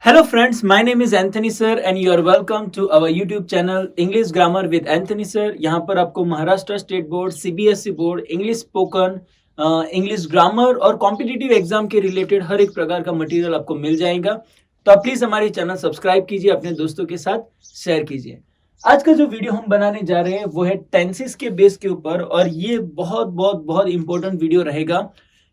Hello friends, my name is Anthony sir and you are welcome to our YouTube channel English Grammar with Anthony sir। यहाँ पर आपको Maharashtra state board, CBSE board, English spoken, English grammar और competitive exam के related हर एक प्रकार का material आपको मिल जाएगा। तो आप प्लीज हमारे चैनल सब्सक्राइब कीजिए, अपने दोस्तों के साथ शेयर कीजिए। आज का जो वीडियो हम बनाने जा रहे हैं वो है टेंसेस के बेस के ऊपर और ये बहुत बहुत बहुत इंपॉर्टेंट वीडियो रहेगा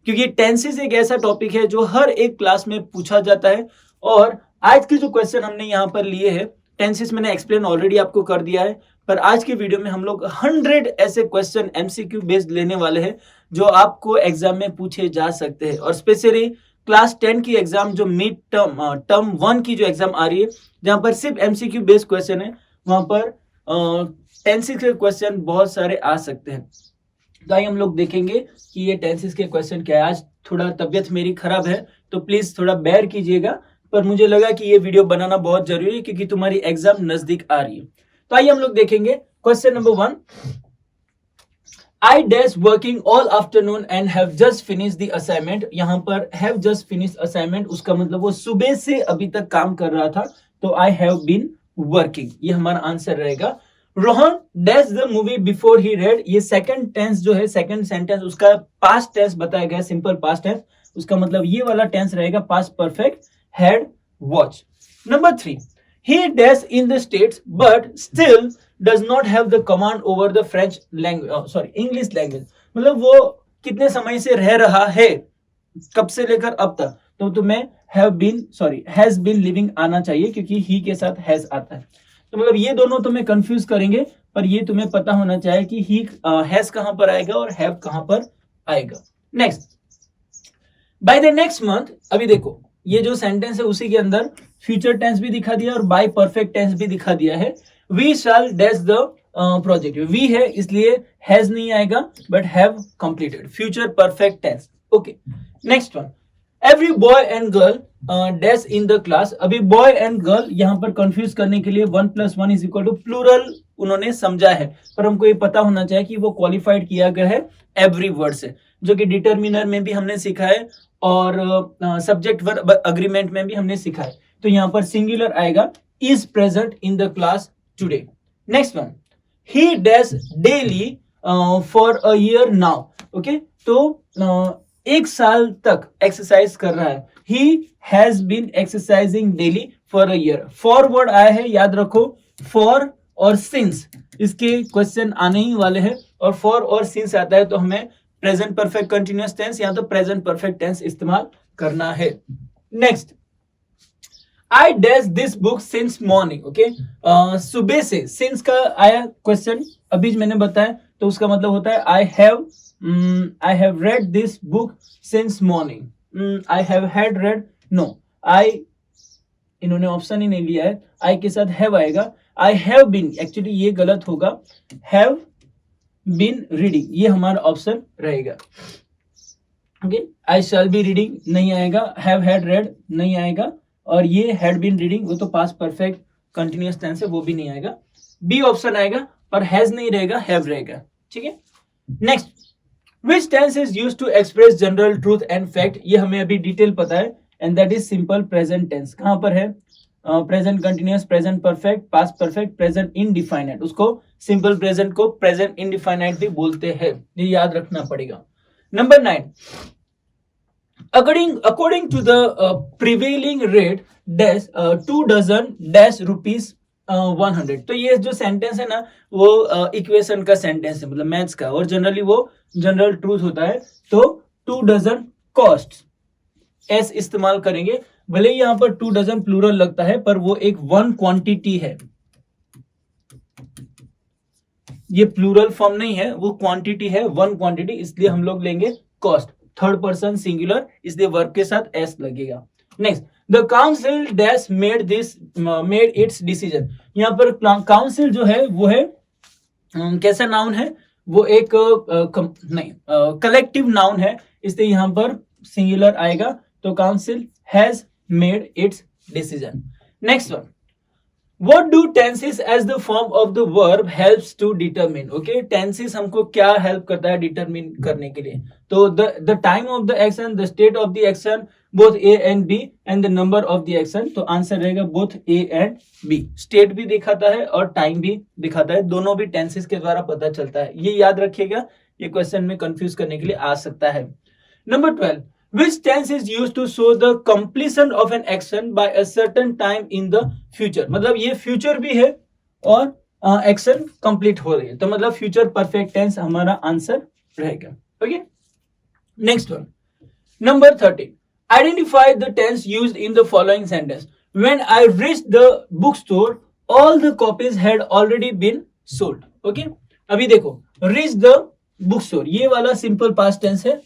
क्योंकि टेंसेस एक ऐसा टॉपिक है जो हर एक क्लास में पूछा जाता है। और आज के जो क्वेश्चन हमने यहाँ पर लिए हैं, टेंसेस मैंने एक्सप्लेन ऑलरेडी आपको कर दिया है, पर आज के वीडियो में हम लोग 100 ऐसे क्वेश्चन एमसीक्यू बेस्ड लेने वाले हैं जो आपको एग्जाम में पूछे जा सकते हैं। और स्पेशली क्लास 10 की एग्जाम जो मिड टर्म 1 की जो एग्जाम आ रही है, जहां पर सिर्फ एमसीक्यू बेस्ड क्वेश्चन है, वहां पर टेंसेस के क्वेश्चन बहुत सारे आ सकते हैं। तो आइए हम लोग देखेंगे कि ये टेंसेस के क्वेश्चन क्या है। आज थोड़ा तबियत मेरी खराब है तो प्लीज थोड़ा बेयर कीजिएगा, पर मुझे लगा कि ये वीडियो बनाना बहुत जरूरी है क्योंकि तुम्हारी एग्जाम नजदीक आ रही है। तो आइए हम लोग देखेंगे question number 1। I dash working all afternoon and have just finish the assignment. यहाँ पर हैव जस्ट फिनिश असाइनमेंट, उसका मतलब वो सुबह से अभी तक काम कर रहा था, तो आई हैव बीन वर्किंग, ये हमारा आंसर रहेगा। Rohan dash the movie before he red, ये सेकंड टेंस जो है, सेकंड सेंटेंस उसका पास्ट टेंस बताया गया, सिंपल पास्ट टेंस, उसका मतलब ये वाला टेंस रहेगा past perfect, had watch. Number 3, he dash in the states but still does not have the command over the French language, English language। मतलब वो कितने समय से रह रहा है, कब से लेकर अब तक, तो तुम्हें has been living आना चाहिए क्योंकि he के साथ has आता है। तो मतलब ये दोनों तुम्हें कंफ्यूज करेंगे, पर ये तुम्हें पता होना चाहिए कि he has कहां पर आएगा और have कहां पर आएगा। Next, by the next month, अभी देखो ये जो सेंटेंस है उसी के अंदर फ्यूचर टेंस भी दिखा दिया और बाय परफेक्ट टेंस भी दिखा दिया है। We shall dash the project, we है इसलिए हैज नहीं आएगा but have completed, future perfect tense. Okay, next one, every boy and girl dash in the class. अभी बॉय एंड गर्ल यहाँ पर कंफ्यूज करने के लिए 1 + 1 = प्लूरल उन्होंने समझा है, पर हमको ये पता होना चाहिए कि वो क्वालिफाइड किया गया है एवरी वर्ड से, जो कि डिटर्मिनर में भी हमने सीखा है और सब्जेक्ट वर्ब अग्रीमेंट में भी हमने सीखा है। तो यहाँ पर सिंगुलर आएगा, is present in the class today. Next one, he dash daily for a year now. Okay, तो एक साल तक एक्सरसाइज कर रहा है, he has been exercising daily for a year. For word आया है, याद रखो, फॉर और सिंस इसके क्वेश्चन आने ही वाले हैं, और फॉर और सिंस आता है तो हमें प्रेजेंट परफेक्ट कंटिन्यूअस टेंस या तो प्रेजेंट परफेक्ट टेंस इस्तेमाल करना है। Next, I dash this book since morning. Okay, सुबह से, सिंस का आया क्वेश्चन अभी मैंने बताया, तो उसका मतलब होता है I have read this book since morning. I have had read, no, I, इन्होंने ऑप्शन ही नहीं लिया है, आई के साथ हैव आएगा। आई हैव बीन, एक्चुअली ये गलत होगा, हैव बीन रीडिंग, ये हमारा ऑप्शन रहेगा। Okay, I shall be reading नहीं आएगा, हैव हैड रेड नहीं आएगा, और ये हैड बीन रीडिंग वो तो पास्ट परफेक्ट कंटिन्यूअस टेंस है, वो भी नहीं आएगा। बी ऑप्शन आएगा, पर हैज नहीं रहेगा, हैव रहेगा। ठीक है, next, which tense is used to express general truth and fact, ये हमें अभी डिटेल पता है, and that is simple present tense. कहां पर है? Present continuous, present perfect, past perfect, present indefinite, उसको सिंपल प्रेजेंट को प्रेजेंट इंडिफाइनाइट भी बोलते हैं, ये याद रखना पड़ेगा। Number 9, according to the prevailing rate dash 2 dozen dash rupees 100। तो ये जो सेंटेंस है ना, वो इक्वेशन का सेंटेंस है, मतलब मैथ्स का, और जनरली वो जनरल ट्रूथ होता है। तो 2 डजन कॉस्ट एस इस्तेमाल करेंगे, भले ही यहाँ पर 2 डजन प्लूरल लगता है, पर वो एक 1 क्वांटिटी है, ये प्लूरल फॉर्म नहीं है, वो क्वांटिटी है, 1 क्वांटिटी, इसलिए हम लोग लेंगे कॉस्ट, थर्ड पर्सन सिंगुलर, इसलिए वर्ब के साथ एस लगेगा। Next, the council dash made it's decision. यहाँ पर काउंसिल जो है वो है कैसा नाउन है, वो एक कलेक्टिव नाउन है, इसलिए यहाँ पर सिंगुलर आएगा, तो council has made it's decision. Next one, What do tenses as the form of the verb helps to determine? Okay, tenses हमको क्या help करता है determine करने के लिए? तो the time of the action, the state of the action, both A and B and the number of the action, तो answer रहेगा both A and B. State भी दिखाता है और टाइम भी दिखाता है, दोनों भी टेंसेस के द्वारा पता चलता है, ये याद रखिएगा, ये क्वेश्चन में कंफ्यूज करने के लिए आ सकता है। Number 12, which tense is used to show the completion of an action by a certain time in the future, मतलब ये फ्यूचर भी है और एक्शन कंप्लीट हो रही है, तो मतलब फ्यूचर परफेक्ट टेंस हमारा आंसर रहेगा। Okay, next one, number 13, identify the tense used in the following sentence, when I reached the book store all the copies had already been sold. Okay, अभी देखो reach the book store, ये वाला simple past tense है,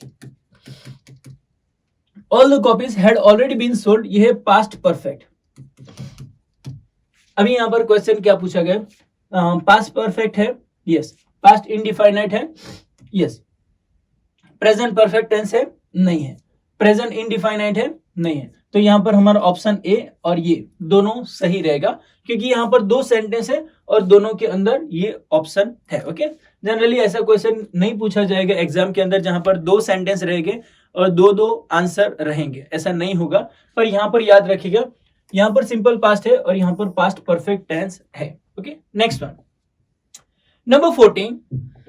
all the copies had already been sold, ये है past perfect. अभी यहां पर क्वेश्चन क्या पूछा गया, पास्ट परफेक्ट है, यस। पास्ट इंडिफाइनाइट है, यस। प्रेजेंट परफेक्ट टेंस है, नहीं है। प्रेजेंट इंडिफाइनाइट है, नहीं है। तो यहां पर हमारा ऑप्शन ए और ये दोनों सही रहेगा, क्योंकि यहां पर दो सेंटेंस है और दोनों के अंदर ये ऑप्शन है। ओके, जनरली ऐसा क्वेश्चन नहीं पूछा जाएगा एग्जाम के अंदर जहां पर दो सेंटेंस रहेंगे और दो आंसर रहेंगे, ऐसा नहीं होगा। पर यहां पर याद रखिएगा, यहां पर सिंपल पास्ट है और यहां पर पास्ट परफेक्ट टेंस है। Okay, next one, number 14,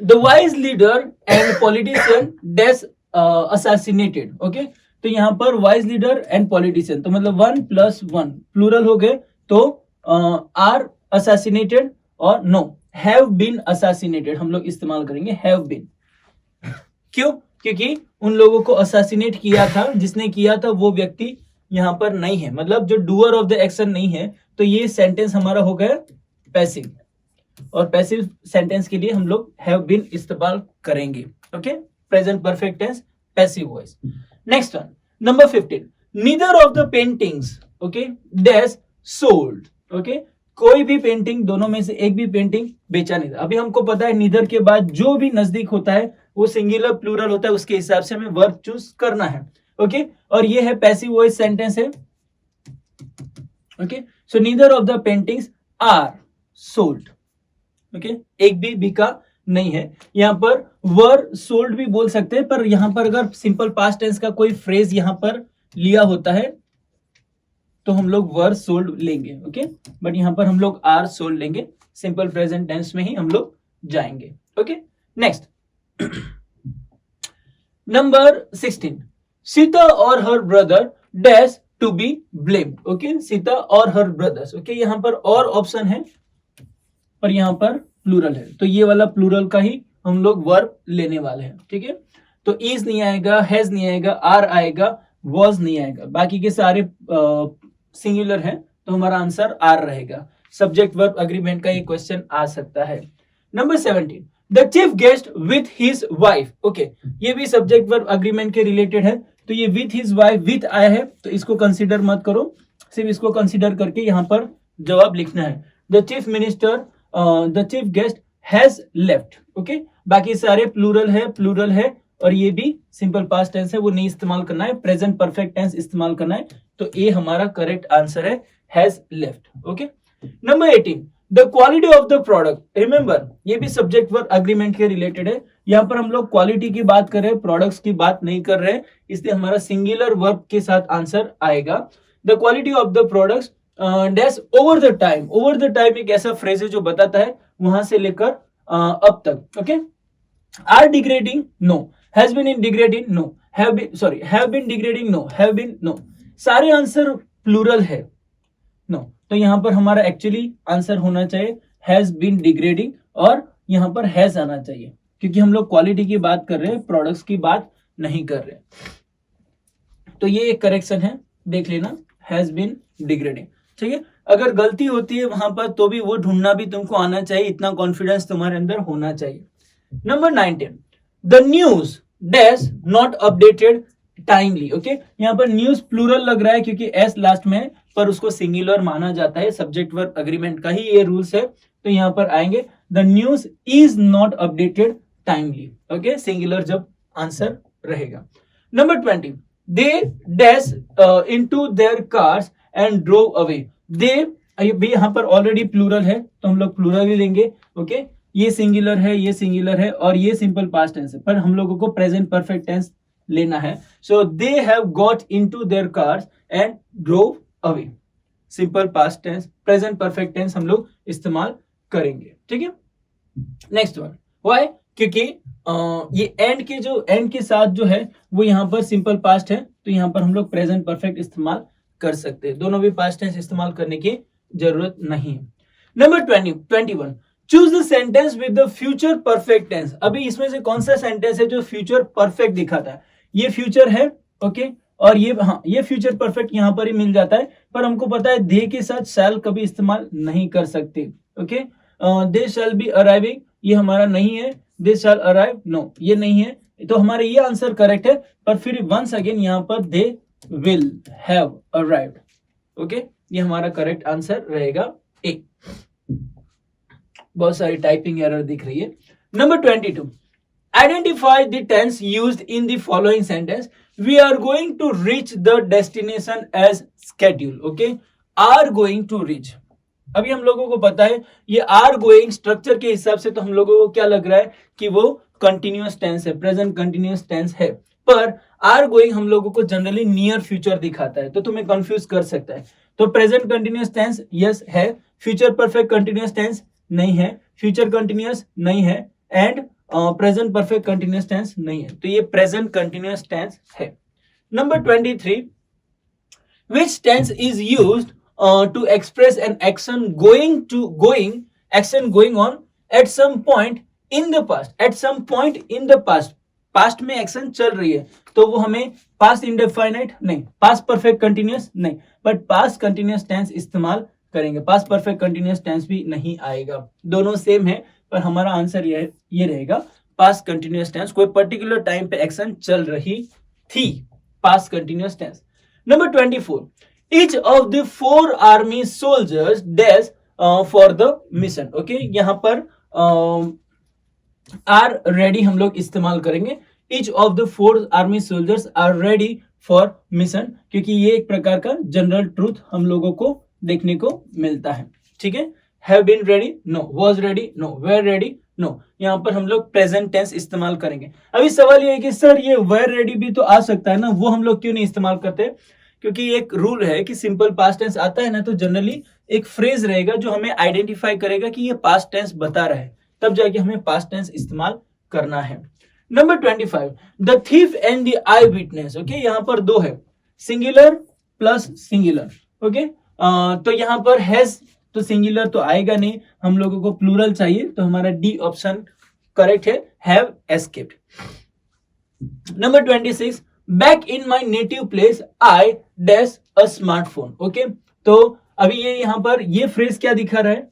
the wise leader and politician dash assassinated. Okay, तो यहां पर वाइज लीडर एंड पॉलिटिशियन, तो मतलब 1+1 प्लूरल हो गए, तो आर असैसिनेटेड और नो हैव बीन असैसिनेटेड हम लोग इस्तेमाल करेंगे, हैव बीन। क्यों? क्योंकि उन लोगों को असैसिनेट किया था, जिसने किया था वो व्यक्ति यहां पर नहीं है, मतलब जो डूअर ऑफ द एक्शन नहीं है, तो ये सेंटेंस हमारा हो गया पैसिव, और पैसिव सेंटेंस के लिए हम लोग हैव बीन इस्तेमाल करेंगे। Okay, present perfect tense, passive voice. Next one, number 15, neither of the paintings okay dash sold. Okay, कोई भी पेंटिंग, दोनों में से एक भी पेंटिंग बेचा नहीं था। अभी हमको पता है नीदर के बाद जो भी नजदीक होता है वो सिंगुलर प्लूरल होता है, उसके हिसाब से हमें वर्ब चूज करना है। ओके, और ये है पैसिव वॉइस सेंटेंस है। Okay, so neither of the paintings are sold. Okay, एक भी बिका नहीं है। यहां पर वर सोल्ड भी बोल सकते हैं, पर यहां पर अगर सिंपल पास्ट टेंस का कोई फ्रेज यहां पर लिया होता है तो हम लोग वर सोल्ड लेंगे। ओके, बट यहां पर हम लोग आर सोल्ड लेंगे, सिंपल प्रेजेंट टेंस में ही हम लोग जाएंगे। ओके, नेक्स्ट, नंबर 16, सीता और her brother dash to be blamed. Okay, Sita और हर ब्रदर्स। ओके, यहां पर और ऑप्शन है और यहां पर प्लूरल है, तो ये वाला प्लूरल का ही हम लोग वर्ब लेने वाले हैं। ठीक है, तो इज नहीं आएगा, हैज नहीं आएगा, आर आएगा, वॉज नहीं आएगा, बाकी के सारे सिंगुलर हैं, तो हमारा आंसर आर रहेगा। सब्जेक्ट वर्ब एग्रीमेंट का ये क्वेश्चन आ सकता है। Number 17, the chief guest with his wife. Okay, ये भी सब्जेक्ट वर्ब एग्रीमेंट के रिलेटेड है, तो ये विथ हिज वाइफ, विथ आया है तो इसको कंसीडर मत करो, सिर्फ इसको कंसीडर करके यहां पर जवाब लिखना है। The chief minister, the chief guest has left. Okay, बाकी सारे प्लूरल है और ये भी सिंपल पास्ट टेंस है, वो नहीं इस्तेमाल करना है, प्रेजेंट परफेक्ट टेंस इस्तेमाल करना है, तो ए हमारा करेक्ट आंसर है, has left. Okay, number 18, the quality of the product. Remember, ये भी सब्जेक्ट वर्ब एग्रीमेंट के रिलेटेड है, यहां पर हम लोग क्वालिटी की बात कर रहे हैं, प्रोडक्ट्स की बात नहीं कर रहे हैं, इसलिए हमारा सिंगुलर वर्ब के साथ आंसर आएगा। The quality of the products dash over the time. Over the time एक ऐसा फ्रेज है जो बताता है वहां से लेकर अब तक। Okay, are degrading, no. Has been in degrading, no. Have been degrading, no. Have been, no. सारे आंसर प्लूरल है, नो। तो यहां पर हमारा एक्चुअली आंसर होना चाहिए हैज बीन डिग्रेडिंग, और यहां पर हैज आना चाहिए, क्योंकि हम लोग क्वालिटी की बात कर रहे हैं, प्रोडक्ट्स की बात नहीं कर रहे। तो ये एक करेक्शन है, देख लेना, हैज बीन डिग्रेडिंग। ठीक है, अगर गलती होती है वहां पर तो भी वो ढूंढना भी तुमको आना चाहिए, इतना कॉन्फिडेंस तुम्हारे अंदर होना चाहिए। Number 19, the news dash not updated timely. Okay, यहाँ पर न्यूज प्लूरल लग रहा है क्योंकि एस लास्ट में है, पर उसको सिंगुलर माना जाता है, सब्जेक्ट वर्ब एग्रीमेंट का ही ये रूल्स है, तो यहाँ पर आएंगे the news is not updated timely. Okay, singular जब आंसर रहेगा। Number 20, they dash into their cars and drove away. They भी यहाँ पर ऑलरेडी प्लूरल है, तो हम लोग प्लूरल ही लेंगे। ओके, ये सिंगुलर है, ये सिंगुलर है और ये सिंपल पास्ट टेंस है, पर हम लोगों को प्रेजेंट परफेक्ट टेंस लेना है. So they have got into their cars and drove away. Simple past tense, present perfect tense हम लोग इस्तेमाल करेंगे. ठीक है. Next one, why? क्योंकि ये एंड के साथ जो है वो यहाँ पर सिंपल पास्ट है, तो यहाँ पर हम लोग प्रेजेंट परफेक्ट इस्तेमाल कर सकते हैं. दोनों भी पास्ट टेंस इस्तेमाल करने की जरूरत नहीं है. Number 21, choose the sentence with the future perfect tense. अभी इसमें से कौन सा सेंटेंस है जो फ्यूचर परफेक्ट दिखाता है? ये फ्यूचर है, ओके, और ये फ्यूचर परफेक्ट यहाँ पर ही मिल जाता है, पर हमको पता है दे के साथ शैल कभी इस्तेमाल नहीं कर सकते. Okay, they shall be arriving, ये हमारा नहीं है. दे शैल अराइव, नो, ये नहीं है. तो हमारे ये आंसर करेक्ट है, पर फिर वंस अगेन यहाँ पर they will have arrived. Okay, ये हमारा करेक्ट आंसर रहेगा ए. बहुत सारी टाइपिंग एरर दिख रही है. Number 22, identify the tense used in the following sentence. We are going to reach the destination as schedule. Okay, are going to reach. अभी हम लोगों को पता है ये आर गोइंग स्ट्रक्चर के हिसाब से तो हम लोगों को क्या लग रहा है कि वो कंटिन्यूअस टेंस है, प्रेजेंट कंटिन्यूअस टेंस है, पर आर गोइंग हम लोगों को जनरली नियर फ्यूचर दिखाता है, तो तुम्हें कंफ्यूज कर सकता है. तो प्रेजेंट कंटिन्यूअस टेंस यस है, फ्यूचर परफेक्ट कंटिन्यूअस टेंस नहीं है, फ्यूचर कंटिन्यूअस नहीं है, and present perfect continuous tense नहीं है. तो ये प्रेजेंट कंटिन्यूअस टेंस है. Number 23, which tense is used to express an action going on at some point in the past. At some point in the past, past में action चल रही है, तो वो हमें पास्ट इंडेफिनाइट नहीं, पास्ट परफेक्ट कंटिन्यूअस नहीं, बट पास्ट कंटिन्यूअस टेंस इस्तेमाल करेंगे. पास्ट परफेक्ट कंटिन्यूअस टेंस भी नहीं आएगा. दोनों सेम है, पर हमारा आंसर ये रहेगा पास्ट कंटिन्यूअस टेंस. कोई पर्टिकुलर टाइम पे एक्शन चल रही थी, past continuous tense. Number 24, each of the 4 army soldiers dash for the mission. Okay, यहाँ पर are ready हम लोग इस्तेमाल करेंगे. Each of the 4 army soldiers are ready for mission, क्योंकि ये एक प्रकार का जनरल ट्रूथ हम लोगों को देखने को मिलता है. ठीक है. Have been ready, no. Was ready, no. Were ready, no. यहाँ पर हम लोग प्रेजेंट टेंस इस्तेमाल करेंगे. अभी सवाल ये है कि सर ये were ready भी तो आ सकता है ना, वो हम लोग क्यों नहीं इस्तेमाल करते? क्योंकि एक रूल है कि सिंपल पास्ट टेंस आता है ना, तो जनरली एक फ्रेज रहेगा जो हमें आइडेंटिफाई करेगा कि ये पास्ट टेंस बता रहा है, तब जाके हमें पास्ट टेंस इस्तेमाल करना है. Number 25, the thief and the I witness. Okay, यहाँ पर दो है, सिंगुलर प्लस सिंगुलर. ओके, तो यहाँ पर हैज, तो सिंगुलर तो आएगा नहीं, हम लोगों को प्लूरल चाहिए, तो हमारा डी ऑप्शन करेक्ट है, have escaped. Number 26, back in my native place I dash a smartphone. Okay, तो अभी ये यहाँ पर ये फ्रेज क्या दिखा रहा है?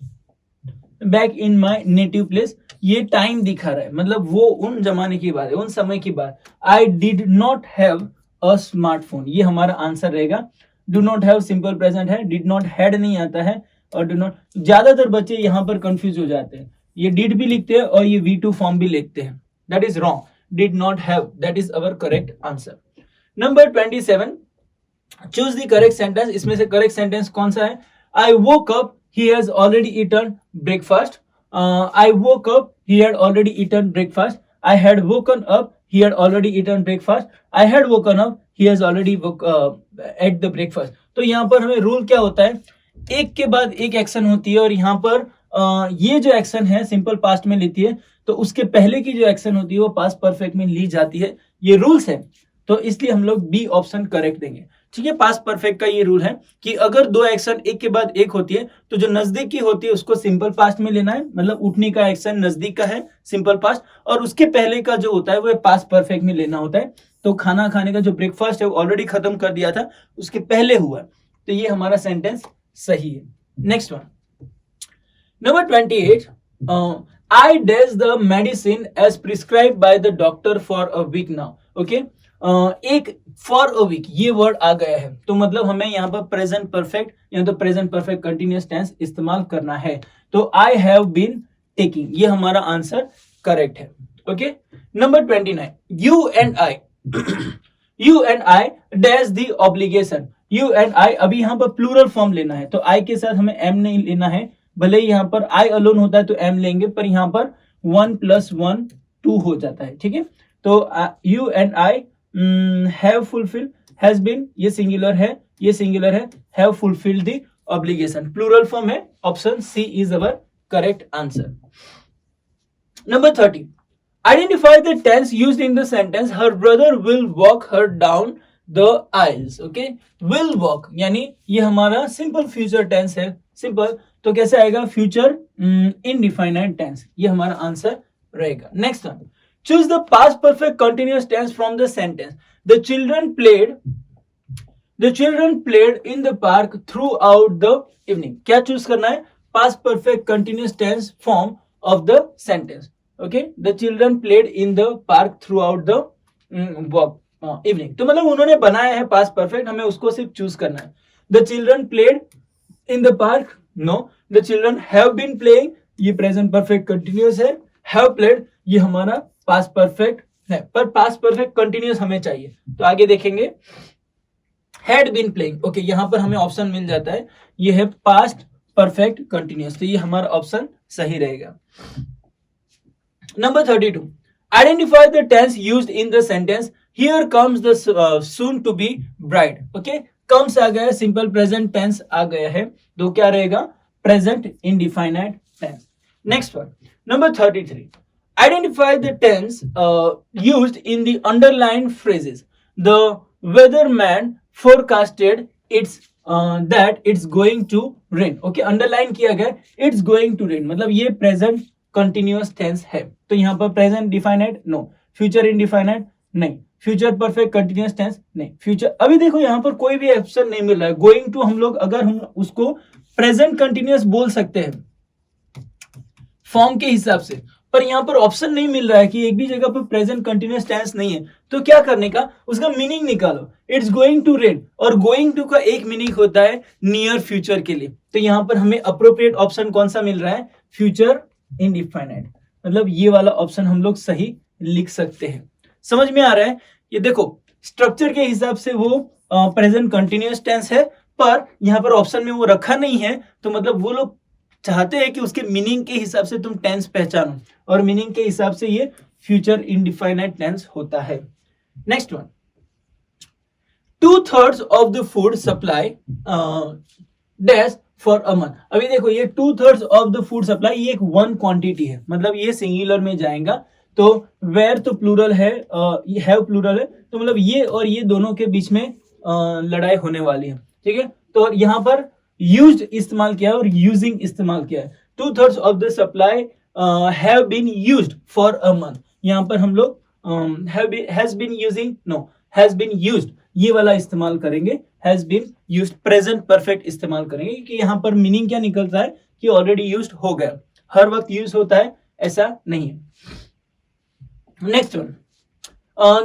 Back in my native place, ये टाइम दिखा रहा है, मतलब वो उन जमाने की बात है, उन समय की बात. आई did not have a smartphone, ये हमारा आंसर रहेगा. Do not have simple present है, डिड नॉट हैड नहीं आता है, और डू नॉट, ज्यादातर बच्चे यहाँ पर कंफ्यूज हो जाते हैं, ये डिड भी लिखते हैं और ये V2 फॉर्म भी लिखते हैं. That is wrong. Did not have, that is our correct answer. Number 27, choose the correct sentence. इसमें से करेक्ट सेंटेंस कौन सा है? I woke up, he has already eaten breakfast. I woke up, he had already eaten breakfast. I had woken up, he had already eaten breakfast. I had woken up, he has already ate the breakfast. तो यहाँ पर हमें rule क्या होता है? एक के बाद एक एक्शन होती है, और यहाँ पर ये जो एक्शन है सिंपल पास्ट में लेती है, तो उसके पहले की जो एक्शन होती है वो पास्ट परफेक्ट में ली जाती है. ये रूल्स है, तो इसलिए हम लोग बी ऑप्शन करेक्ट देंगे. ठीक है. पास्ट परफेक्ट का ये रूल है कि अगर दो एक्शन एक के बाद एक होती है, तो जो नजदीक की होती है उसको सिंपल पास्ट में लेना है, मतलब उठने का एक्शन नजदीक का है सिंपल पास्ट, और उसके पहले का जो होता है वो पास्ट परफेक्ट में लेना होता है. तो खाना खाने का जो ब्रेकफास्ट है वो ऑलरेडी खत्म कर दिया था, उसके पहले हुआ, तो ये हमारा सेंटेंस सही है. Next one, number 28, I dash the medicine as prescribe by the doctor for a week now. Okay, एक फॉर अ वीक ये वर्ड आ गया है, तो मतलब हमें यहाँ पर प्रेजेंट परफेक्ट या तो प्रेजेंट परफेक्ट कंटिन्यूअस टेंस इस्तेमाल करना है. तो आई हैव बीन टेकिंग, ये हमारा आंसर करेक्ट है. Okay. Number 29, you and I dash the obligation. You and आई, अभी यहाँ पर प्लूरल फॉर्म लेना है, तो आई के साथ हमें एम नहीं लेना है. भले ही यहाँ पर आई अलोन होता है तो एम लेंगे, पर यहाँ पर 1 + 1 2 हो जाता है. ठीक है. तो you and I have fulfil, has been ये सिंगुलर है, ये सिंगुलर है, have fulfilled the obligation, plural form है, option C is our correct answer. Number 30, identify the tense used in the sentence her brother will walk her down the aisles. okay, will walk यानी ये हमारा simple future tense है, simple, तो कैसे आएगा, future indefinite tense, ये हमारा answer रहेगा. Next one, choose the past perfect continuous tense from the sentence the children played in the park throughout the evening. क्या चूज करना है, past perfect continuous tense form of the sentence. okay, the children played in the park throughout the evening. तो मतलब उन्होंने बनाया है past perfect, हमें उसको सिर्फ चूज करना है. the children played in the park, no, the children have been playing, ये प्रेजेंट परफेक्ट कंटिन्यूअस है, have played ये हमारा पास्ट परफेक्ट है, पर पास्ट परफेक्ट कंटिन्यूअस हमें चाहिए, तो आगे देखेंगे. had been playing, ओके, यहाँ पर हमें ऑप्शन मिल जाता है, ये है पास्ट परफेक्ट कंटिन्यूअस, तो ये हमारा ऑप्शन सही रहेगा. Number 32, identify the tense used in the sentence here comes the soon to be bride. okay, comes आ गया, simple present tense आ गया है, तो क्या रहेगा, present indefinite tense. next one, number 33, identify the tense used in the underlined phrases the weatherman forecasted that it's going to rain. okay, underline किया गया, it's going to rain मतलब ये present continuous tense है, तो यहाँ पर present definite no, future indefinite नहीं, future perfect continuous tense नहीं, फ्यूचर, अभी देखो यहाँ पर कोई भी ऑप्शन नहीं मिल रहा है. गोइंग टू हम लोग अगर हम उसको प्रेजेंट कंटिन्यूअस बोल सकते हैं फॉर्म के हिसाब से, पर यहाँ पर ऑप्शन नहीं मिल रहा है कि एक भी जगह पर प्रेजेंट कंटिन्यूअस टेंस नहीं है, तो क्या करने का, उसका मीनिंग निकालो. इट्स गोइंग टू रेन, और गोइंग टू का एक मीनिंग होता है नियर फ्यूचर के लिए, तो यहाँ पर हमें अप्रोप्रिएट ऑप्शन कौन सा मिल रहा है, फ्यूचर इनडिफाइनाइट, मतलब ये वाला ऑप्शन हम लोग सही लिख सकते हैं. समझ में आ रहा है, ये देखो स्ट्रक्चर के हिसाब से वो प्रेजेंट कंटिन्यूअस टेंस है, पर यहाँ पर ऑप्शन में वो रखा नहीं है, तो मतलब वो लोग चाहते हैं कि उसके मीनिंग के हिसाब से तुम टेंस पहचानो, और मीनिंग के हिसाब से ये फ्यूचर इनडिफाइनाइट टेंस होता है. Next one, 2/3 of the food supply dash for a month. अभी देखो ये 2/3 ऑफ द फूड सप्लाई, ये एक वन क्वांटिटी है, मतलब ये सिंगुलर में जाएगा, तो वेयर तो प्लूरल है, ये हैव प्लूरल है, तो मतलब ये और ये दोनों के बीच में लड़ाई होने वाली है. ठीक है, तो यहाँ पर यूज्ड इस्तेमाल किया है और यूजिंग इस्तेमाल किया है. 2/3 of the supply have been used for a month, यहाँ पर हम लोग has been using, no, has been used ये वाला इस्तेमाल करेंगे, has been used present perfect इस्तेमाल करेंगे, कि यहाँ पर मीनिंग क्या निकलता है कि ऑलरेडी यूज्ड हो गया, हर वक्त यूज होता है ऐसा नहीं है. Next one,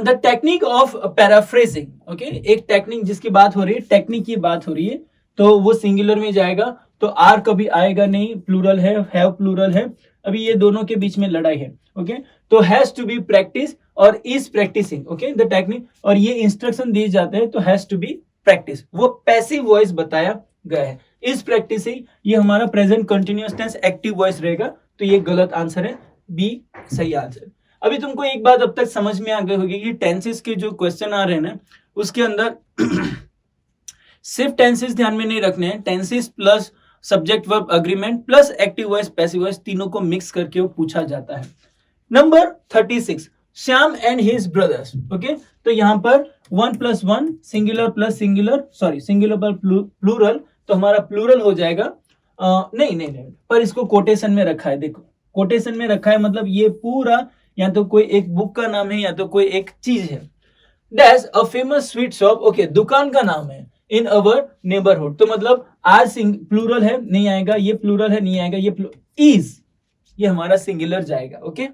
the technique of paraphrasing. Okay, एक टेक्निक जिसकी बात हो रही है, टेक्निक की बात हो रही है, तो वो सिंगुलर में जाएगा, तो आर कभी आएगा नहीं, प्लूरल है, हैव प्लूरल है, अभी ये दोनों के बीच में लड़ाई है. ओके, तो हैज टू बी प्रैक्टिस और is practicing. Okay, the technique, और ये इंस्ट्रक्शन दिए जाते हैं, तो हैज टू बी प्रैक्टिस, वो पैसिव वॉइस बताया गया है. इज प्रैक्टिसिंग ये हमारा present continuous tense active voice रहेगा, तो ये गलत आंसर है, बी सही आंसर. अभी तुमको एक बात अब तक समझ में आ गई होगी कि टेंसेस के जो क्वेश्चन आ रहे हैं ना, उसके अंदर सिर्फ टेंसेस ध्यान में नहीं रखने हैं, tenses plus subject verb agreement plus active voice passive voice तीनों को मिक्स करके वो पूछा जाता है. Number 36, Shyam and his brothers. Okay, तो यहाँ पर 1+1 singular plus singular, sorry singular पर प्लूरल, तो हमारा प्लूरल हो जाएगा. नहीं, पर इसको कोटेशन में रखा है, देखो कोटेशन में रखा है, मतलब ये पूरा या तो कोई एक बुक का नाम है या तो कोई एक चीज है. Dash a famous sweet shop. Okay, दुकान का नाम है, इन अवर नेबरहुड, तो मतलब आज प्लूरल है, नहीं आएगा, ये प्लूरल है, नहीं आएगा, ये इज, ये हमारा सिंगुलर जाएगा. ओके,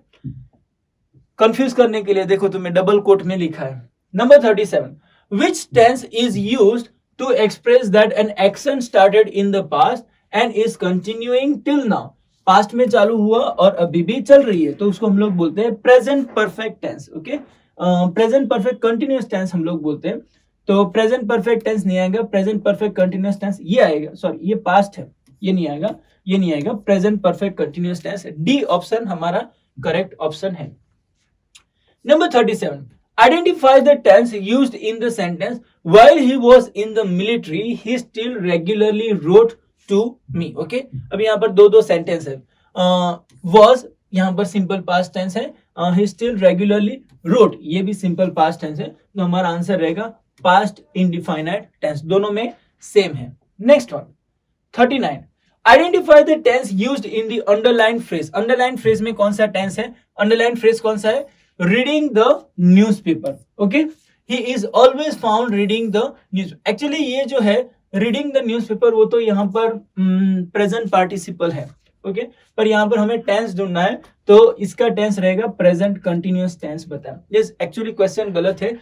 कंफ्यूज करने के लिए देखो तुम्हें डबल कोट में लिखा है. Number 37, which tense is used to express that an action started in the past and is continuing till now. Past में चालू हुआ और अभी भी चल रही है, तो उसको हम लोग बोलते हैं present perfect tense. Okay, present perfect continuous tense हम लोग बोलते हैं, तो प्रेजेंट परफेक्ट टेंस नहीं आएगा, प्रेजेंट परफेक्ट कंटिन्यूअस टेंस ये आएगा, सॉरी ये पास्ट है, ये नहीं आएगा, ये नहीं आएगा, present perfect continuous tense. D option हमारा करेक्ट ऑप्शन है. Number 37, Identify the tense used in the sentence. While he was in the military, he still regularly wrote to me. Okay, अब यहाँ पर दो सेंटेंस है. Was यहाँ पर simple past tense है. He still regularly wrote, ये भी सिंपल पास्ट टेंस है. तो हमारा आंसर रहेगा पास्ट इंडिफाइनाइट टेंस. दोनों में सेम है. Next one 39. Identify the tense used in the underline phrase. Underline phrase में कौन सा टेंस है? अंडरलाइन फ्रेज कौन सा है? Reading the newspaper. Okay, he is always found reading the news. Actually ये जो है रीडिंग द न्यूज़पेपर, वो तो यहाँ पर प्रेजेंट पार्टिसिपल है. ओके, पर यहाँ पर हमें टेंस ढूंढना है, तो इसका टेंस रहेगा प्रेजेंट कंटिन्यूअस टेंस. बताएं. यस, एक्चुअली क्वेश्चन गलत है.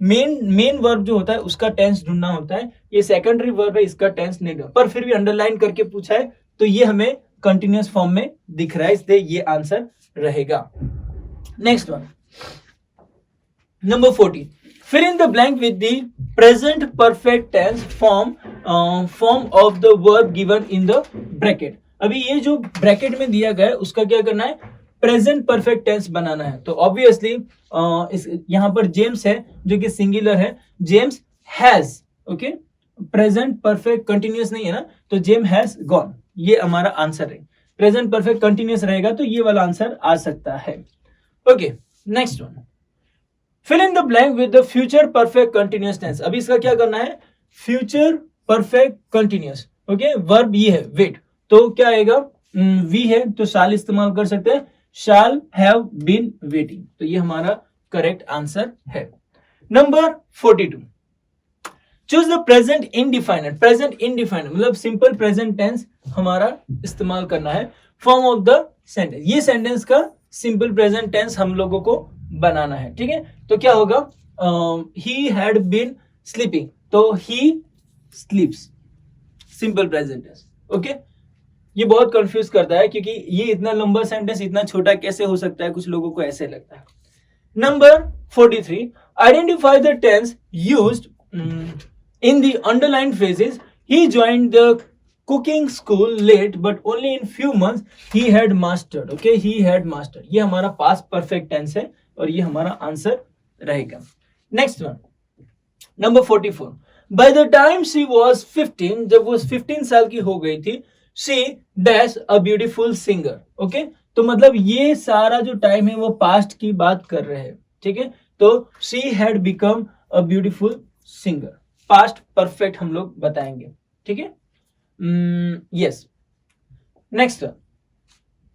मेन वर्ब जो होता है उसका टेंस ढूंढना होता है. ये सेकेंडरी वर्ब है, इसका टेंस नहीं ढूंढना, पर फिर भी अंडरलाइन करके पूछा है तो ये हमें कंटिन्यूअस फॉर्म में दिख रहा है, इसलिए ये आंसर रहेगा. Next one number 40. Fill in the blank with the present perfect tense form of the verb given in the bracket. अभी ये जो ब्रैकेट में दिया गया है उसका क्या करना है? प्रेजेंट परफेक्ट टेंस बनाना है. तो ऑब्वियसली यहां पर जेम्स है जो कि सिंगुलर है. James has. Okay, present perfect continuous नहीं है ना, तो जेम्स हैज गॉन, ये हमारा आंसर है. प्रेजेंट परफेक्ट कंटिन्यूअस रहेगा तो ये वाला आंसर आ सकता है. Okay, next one. Fill in the blank with the future perfect continuous tense. अभी इसका क्या करना है? Future perfect continuous. Okay, verb ये है वेट, तो क्या आएगा? वी है तो शाल इस्तेमाल कर सकते हैं. शाल हैव बीन वेटिंग, तो ये हमारा करेक्ट आंसर है. Number 42. Choose the present indefinite. Present indefinite मतलब सिंपल प्रेजेंट टेंस हमारा इस्तेमाल करना है. फॉर्म ऑफ द सेंटेंस, ये सेंटेंस का सिंपल प्रेजेंट टेंस हम लोगों को बनाना है. ठीक है, तो क्या होगा? ही हैड बीन स्लीपिंग, तो he sleeps, simple present tense. Okay, ये बहुत कंफ्यूज करता है क्योंकि ये इतना लंबा सेंटेंस इतना छोटा कैसे हो सकता है, कुछ लोगों को ऐसे लगता है. Number 43. Identify the tense used in the underline phrases. He joined the cooking school late but only in few months he had mastered. Okay, he had mastered, ये हमारा पास्ट परफेक्ट टेंस है और ये हमारा आंसर रहेगा. Next one number 44. By the time she was 15, जब वो 15 साल की हो गई थी, she dash a beautiful singer. Okay, तो मतलब ये सारा जो टाइम है वो पास्ट की बात कर रहे हैं. ठीक है, तो she had become a beautiful singer, past perfect हम लोग बताएंगे. ठीक है, yes. Next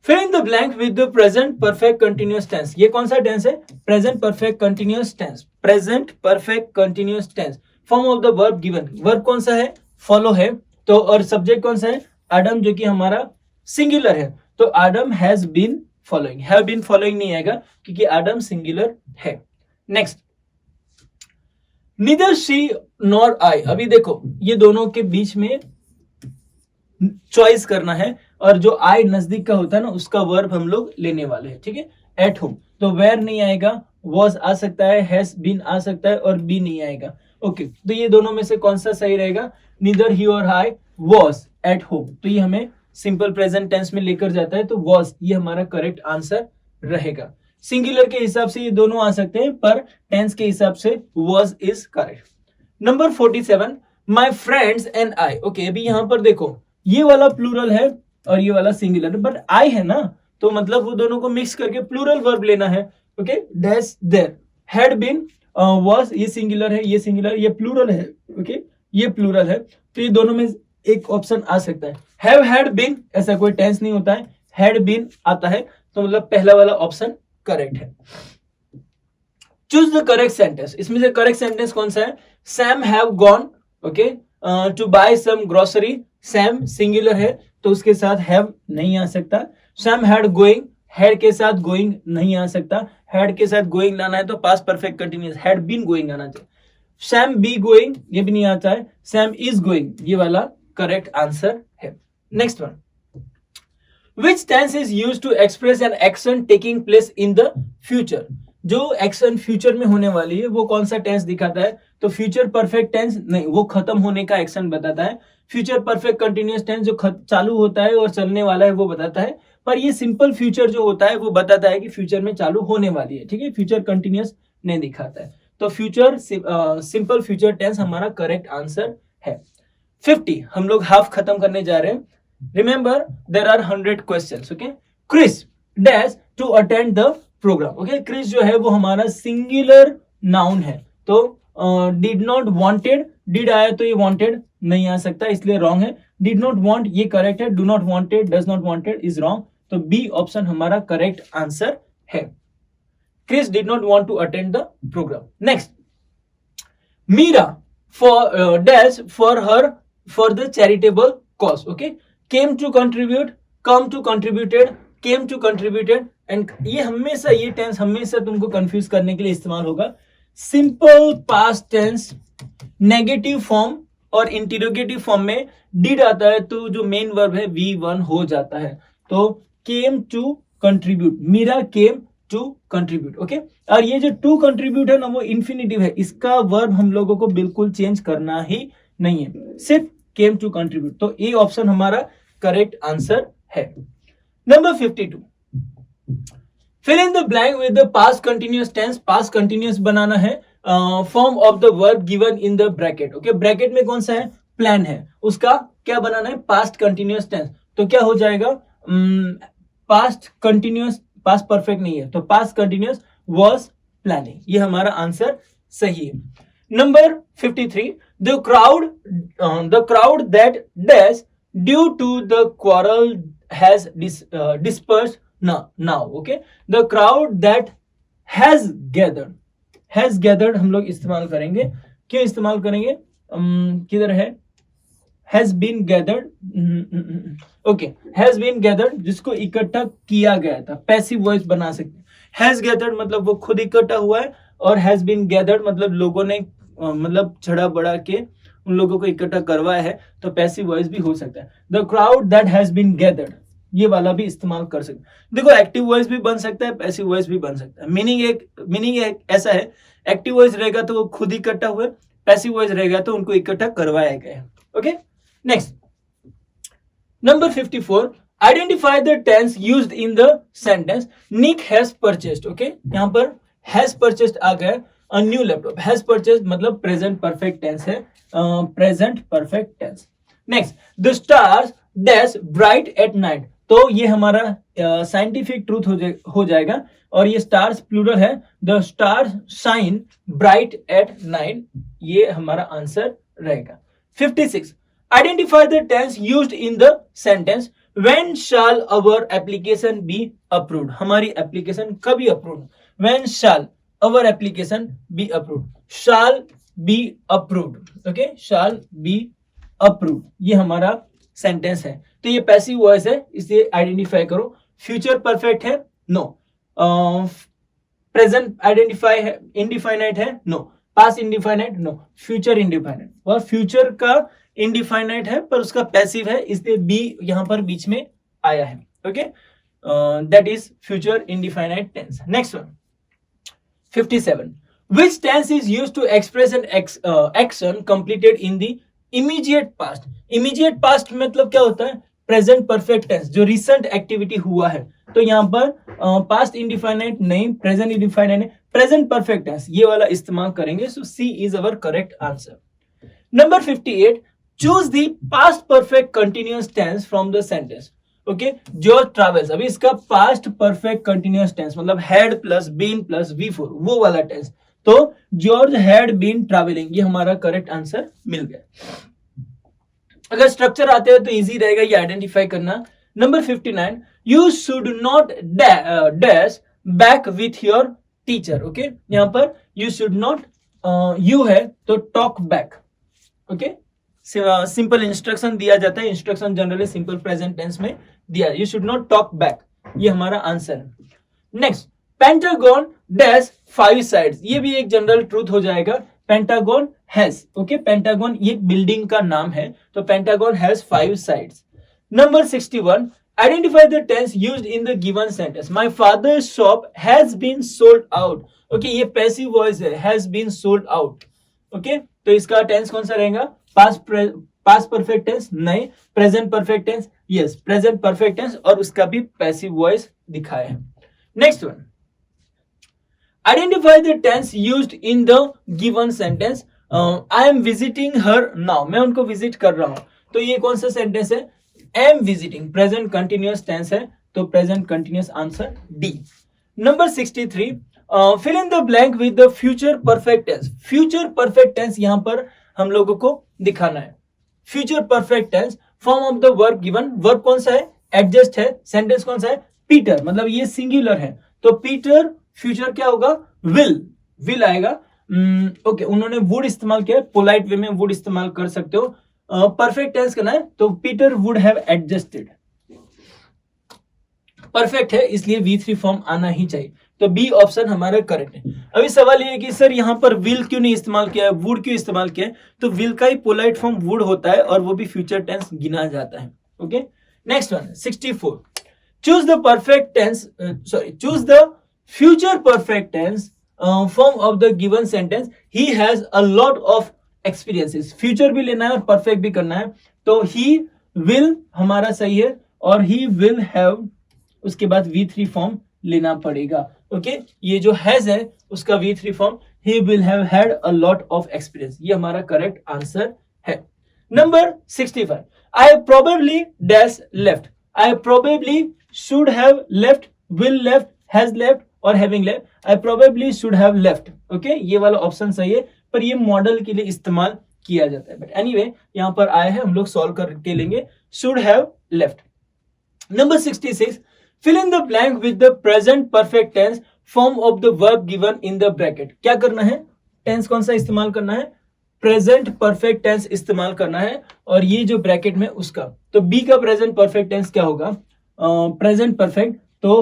fill in the blank with the present perfect continuous tense. ये कौन सा टेंस है? Present perfect continuous tense. Present perfect continuous tense. Form of the verb given. Verb कौन सा है? फॉलो है. तो और सब्जेक्ट कौन सा है? आडम, जो कि हमारा सिंगुलर है, तो Adam has been following. Have been following नहीं आएगा क्योंकि आडम सिंगुलर है. Next, neither she nor I. अभी देखो ये दोनों के बीच में चॉइस करना है और जो आई नजदीक का होता है ना उसका वर्ब हम लोग लेने वाले हैं. ठीक है, एट होम, तो वेयर नहीं आएगा, वॉज आ सकता है, हैज बीन आ सकता है और बी नहीं आएगा. ओके, तो ये दोनों में से कौन सा सही रहेगा? नीदर ही और आई वॉज एट होम, तो ये हमें सिंपल प्रेजेंट टेंस में लेकर जाता है, तो वॉज ये हमारा करेक्ट आंसर रहेगा. सिंगुलर के हिसाब से ये दोनों आ सकते हैं पर टेंस के हिसाब से was is correct. Number 47. My friends and I. Okay, अभी यहां पर देखो ये वाला प्लूरल है और ये वाला सिंगुलर, बट आई है ना, तो मतलब वो दोनों को मिक्स करके प्लूरल वर्ब लेना है. Okay, dash there. Had been was ये सिंगुलर है, ये सिंगुलर, ये प्लूरल है. ओके, ये प्लूरल है, तो ये दोनों में एक ऑप्शन आ सकता है. हैव हैड बीन ऐसा कोई टेंस नहीं होता है, हैड बीन आता है, तो मतलब पहला वाला ऑप्शन करेक्ट है. Choose the correct sentence. इसमें से करेक्ट सेंटेंस कौन सा है? Sam have gone okay to buy some grocery. Sam singular है तो उसके साथ हैव नहीं आ सकता. सैम हैड गोइंग, हैड के साथ गोइंग नहीं आ सकता. हैड के साथ गोइंग लाना है तो past perfect continuous had been going आना चाहिए. सैम बी गोइंग ये भी नहीं आता है. सैम इज गोइंग ये वाला करेक्ट आंसर है. Next one, which tense is used to express an action taking place in the future. जो एक्शन फ्यूचर में होने वाली है वो कौन सा टेंस दिखाता है? तो फ्यूचर परफेक्ट टेंस नहीं, वो खत्म होने का एक्शन बताता है. फ्यूचर परफेक्ट कंटिन्यूअस टेंस जो चालू होता है और चलने वाला है वो बताता है. पर ये सिंपल फ्यूचर जो होता है वो बताता है कि फ्यूचर में चालू होने वाली है. ठीक है, फ्यूचर कंटिन्यूअस नहीं दिखाता है। तो फ्यूचर सिंपल फ्यूचर टेंस हमारा करेक्ट आंसर है। 50 हम लोग हाफ खत्म करने जा रहे हैं। Remember there are 100 questions. Okay, Chris dash to attend the programme. Okay, Chris जो है वो हमारा सिंगुलर नाउन है, तो डिड नॉट वांटेड, डिड आया तो ये वांटेड नहीं आ सकता, इसलिए रॉन्ग है। डिड नॉट वांट ये करेक्ट है, do not wanted, does not wanted is wrong, तो बी ऑप्शन हमारा करेक्ट आंसर है। Chris did not want to attend the program. Next, Meera dash for the charitable cause. Okay, came to contribute, come to contributed, came to contributed, and ये हमेशा ये tense हमेशा तुमको confuse करने के लिए इस्तेमाल होगा। Simple past tense negative form और इंटरोगेटिव फॉर्म में डिड आता है तो जो मेन वर्ब है V1 हो जाता है। तो came to contribute, Meera came to contribute. Okay, और ये जो टू कंट्रीब्यूट है ना वो इन्फिनिटिव है, इसका वर्ब हम लोगों को बिल्कुल चेंज करना ही नहीं है, सिर्फ केम टू कंट्रीब्यूट। तो ए ऑप्शन हमारा करेक्ट आंसर है। Number 52, fill in the blank with the past continuous tense. Past continuous बनाना है form of the verb given in the bracket. Okay, bracket में कौन सा है, प्लान है, उसका क्या बनाना है, पास्ट कंटिन्यूअस टेंस। तो क्या हो जाएगा, पास्ट कंटिन्यूअस, पास्ट परफेक्ट नहीं है तो पास्ट कंटिन्यूअस वाज प्लानिंग, ये हमारा आंसर सही है। Number 53, the crowd that dash due to the quarrel has dispersed now. Okay, the crowd that has gathered हम लोग इस्तेमाल करेंगे, क्यों इस्तेमाल करेंगे, किधर है, has been gathered, okay, has been gathered जिसको इकट्ठा किया गया था, पैसिव वॉइस बना सकते हैं। has gathered मतलब वो खुद इकट्ठा हुआ है, और has been gathered मतलब लोगों ने मतलब छड़ा बड़ा के उन लोगों को इकट्ठा करवाया है, तो पैसिव वॉइस भी हो सकता है। the crowd that has been gathered ये वाला भी इस्तेमाल कर सकते हैं। देखो एक्टिव वॉइस भी बन सकता है, पैसिव वॉइस भी बन सकता है। मीनिंग एक ऐसा है, एक्टिव वॉइस रहेगा तो वो खुद इकट्ठा हुए, पैसिव वॉइस रहेगा तो उनको इकट्ठा करवाया गया है। Okay, next, number 54, identify the tense used in the sentence Nick has purchased। okay, यहाँ पर has purchased आ गया, a new laptop, has purchased मतलब present perfect tense है, present perfect tense। next, the stars dash bright at night, तो ये हमारा scientific truth हो जाएगा, और ये स्टार्स प्लूरल है, the stars shine bright at night, ये हमारा आंसर रहेगा। 56, identify the tense used in the sentence when shall our application be approved। हमारी एप्लीकेशन कभी approve, when shall our application be approved, shall be approved। okay, shall be approved ये हमारा sentence है, तो ये पैसिव वॉइस है, इसे identify करो। फ्यूचर परफेक्ट है, नो। प्रेजेंट आइडेंटिफाई है, इंडिफाइनाइट है, no. Past indefinite, no. Future indefinite, और फ्यूचर का इंडिफाइनाइट है पर उसका पैसिव है, इसलिए बी यहां पर बीच में आया है। Okay, that is future indefinite tense. Next one 57, which tense is used to express an action completed in the immediate past। immediate past मतलब क्या होता है, प्रेजेंट परफेक्ट टेंस, जो रिसेंट एक्टिविटी हुआ है। तो यहाँ पर पास्ट इंडिफाइनाइट नहीं, प्रेजेंट इंडिफाइनाइट नहीं, प्रेजेंट परफेक्ट टेंस ये वाला इस्तेमाल करेंगे। So C is our correct answer. Number 58, choose the past perfect continuous tense from the sentence. Okay, George travels, अभी इसका पास्ट परफेक्ट कंटिन्यूअस टेंस मतलब had plus been plus V4 वो वाला tense, तो जॉर्ज हैड बीन ट्रैवलिंग, ये हमारा correct answer मिल गया। अगर स्ट्रक्चर आते हैं तो इजी रहेगा ये आइडेंटिफाई करना। Number 59, you should not dash back with your teacher. Okay, यहां पर यू शुड नॉट, यू है तो talk back. Okay, simple instruction दिया जाता है, instruction generally simple present tense में दिया, you should not talk back, ये हमारा आंसर है। नेक्स्ट, पेंटागन डैश 5 साइड्स, ये भी एक जनरल ट्रूथ हो जाएगा। पेंटागन हैज, ओके, पेंटागन ये बिल्डिंग का नाम है, तो Pentagon has 5 sides. Number 61, identify the tense used in the given sentence. My father's shop has been sold out. Okay, ये पैसिव वॉइस है, has been sold out. Okay, तो इसका tense कौन सा रहेगा, पास्ट परफेक्ट टेंस नहीं, present perfect tense, yes present perfect tense, और उसका भी पैसिव वॉइस दिखाया है। Next one, identify the tense used in the given sentence. I am visiting her now, मैं उनको विजिट कर रहा हूं। तो ये कौन सा सेंटेंस है? Am visiting, present continuous tense है, तो present continuous answer D. Number 63, fill in the blank with the future perfect tense. Future perfect tense यहां पर हम लोगों को दिखाना है। Future perfect tense, form of the verb given, verb कौन सा है? एडजस्ट है। सेंटेंस कौन सा है? पीटर, मतलब ये सिंगुलर है, तो पीटर फ्यूचर क्या होगा? विल आएगा। ओके, उन्होंने वुड इस्तेमाल किया है, पोलाइट वे में वुड इस्तेमाल कर सकते हो। परफेक्ट टेंस करना है तो Peter would have adjusted, perfect है इसलिए V3 फॉर्म आना ही चाहिए, तो बी ऑप्शन हमारा करेक्ट है। अभी सवाल ये है कि सर यहाँ पर विल क्यों नहीं इस्तेमाल किया है, वुड क्यों इस्तेमाल किया है? तो विल का ही पोलाइट फॉर्म वुड होता है और वो भी फ्यूचर टेंस गिना जाता है। Okay, next one 64, choose the perfect tense, choose the future perfect tense form of the given sentence, he has a lot of experiences. Future भी लेना है और परफेक्ट भी करना है, तो ही विल हमारा सही है और ही विल हैव, उसके बाद V3 फॉर्म लेना पड़ेगा। ओके, ये जो हैज है उसका V3 फॉर्म ही will have had a lot of experience, ये हमारा करेक्ट आंसर है। Number 65, I probably dash left. I probably should have left, will left, has left और having left. I probably should have left. Okay, ये वाला option सही है, पर ये मॉडल के लिए इस्तेमाल किया जाता है, बट एनीवे यहाँ पर आया है, हम लोग सॉल्व करके लेंगे। Should have left. Number 66, fill in the blank with the present perfect tense form of the verb given in the bracket। क्या करना है? टेंस कौन सा इस्तेमाल करना है? प्रेजेंट परफेक्ट टेंस इस्तेमाल करना है, और ये जो ब्रैकेट में उसका, तो बी का प्रेजेंट परफेक्ट टेंस क्या होगा? प्रेजेंट परफेक्ट, तो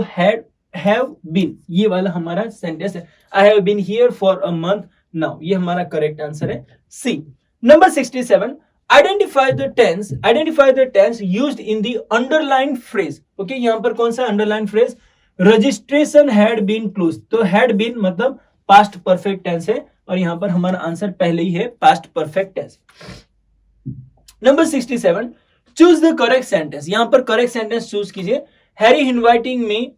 हैव बीन, ये वाला हमारा सेंटेंस है। I have been here for a month now, ये हमारा करेक्ट आंसर है C. Number 67, identify the tense used in the underline phrase. Okay, यहां पर कौन सा underline phrase? Registration had been close, तो हैड बीन मतलब पास्ट परफेक्ट टेंस है, और यहां पर हमारा आंसर पहले ही है past perfect tense. Number 67, choose the correct sentence. यहां पर करेक्ट सेंटेंस चूज कीजिए। Harry inviting me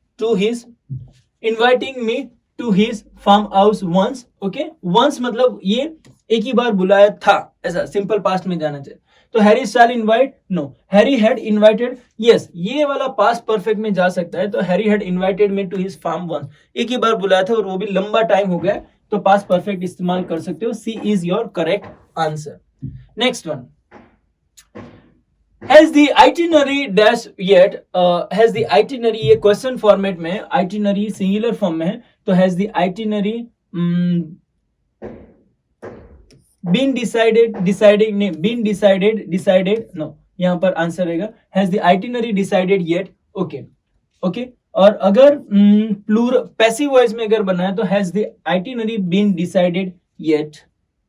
to his farm house once. Okay, once मतलब ये एक ही बार बुलाया था, ऐसा सिंपल पास्ट में जाना चाहिए। तो Harry shall invite, no, Harry had invited, yes, ये वाला पास्ट परफेक्ट में जा सकता है। तो Harry had invited me to his farm once, एक ही बार बुलाया था और वो भी लंबा टाइम हो गया, तो पास्ट परफेक्ट इस्तेमाल कर सकते हो। C is your correct answer. Next one, has the itinerary dash yet, has the itinerary, ये क्वेश्चन फॉर्मेट में, आइटिनरी सिंगुलर फॉर्म में है, तो has the itinerary been decided, no, यहां पर आंसर रहेगा has the itinerary decided yet। Okay, और अगर प्लूरल पैसिव वॉइस में अगर बना है तो has the itinerary been decided yet,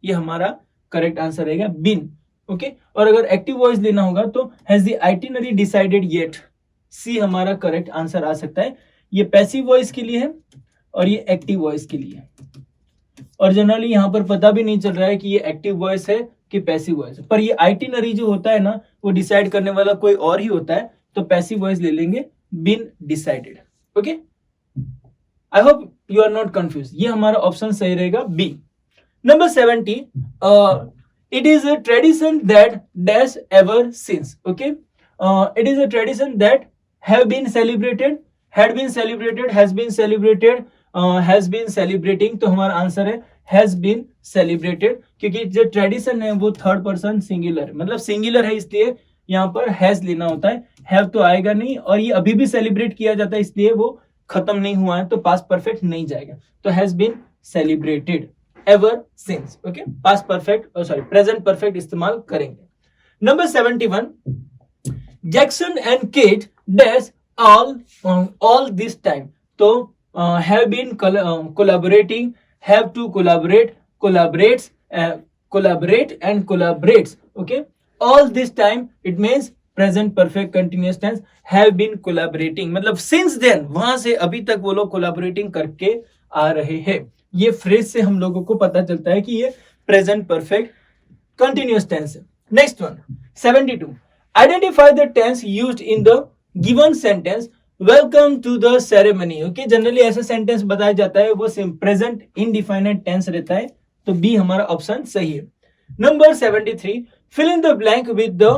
ये हमारा करेक्ट आंसर रहेगा been। ओके, और अगर एक्टिव वॉइस लेना होगा तो has the itinerary decided yet, सी हमारा करेक्ट आंसर आ सकता है। ये पैसिव वॉइस के लिए है और ये एक्टिव वॉइस के लिए है, और जनरली यहाँ पर पता भी नहीं चल रहा है कि ये एक्टिव वॉइस है कि पैसिव वॉइस है, पर ये आइटिनरी जो होता है ना, वो डिसाइड करने वाला कोई और ही होता है, तो पैसिव वॉइस ले लेंगे, been decided. Okay, I hope you are not confuse, ये हमारा ऑप्शन सही रहेगा B. Number 70, it is a tradition that dash ever since. Okay, it is a tradition that have been celebrated, had been celebrated, has been celebrated, has been celebrating, तो हमारा answer है has been celebrated, क्योंकि जो tradition है वो third person singular, मतलब singular है, इसलिए यहाँ पर हैज लेना होता है, हैव तो आएगा नहीं, और ये अभी भी सेलिब्रेट किया जाता है, इसलिए वो खत्म नहीं हुआ है, तो पास्ट परफेक्ट नहीं जाएगा, तो has been celebrated ever since. Okay, past perfect, sorry present perfect इस्तेमाल करेंगे। Number 71, Jackson and Kate dash all this time, तो have been collaborating, have to collaborate, collaborates, collaborate and collaborates. Okay, all this time it means present perfect continuous tense, have been collaborating, मतलब since then, वहां से अभी तक वो लोग collaborating करके आ रहे हैं। ये फ्रेज से हम लोगों को पता चलता है कि ये present perfect continuous tense है। Next one 72, identify the tense used in the given sentence welcome to the ceremony. Okay, generally ऐसा सेंटेंस बताया जाता है, वो प्रेजेंट इनडिफाइनेट टेंस रहता है, तो बी हमारा ऑप्शन सही है। Number 73, fill in the blank with the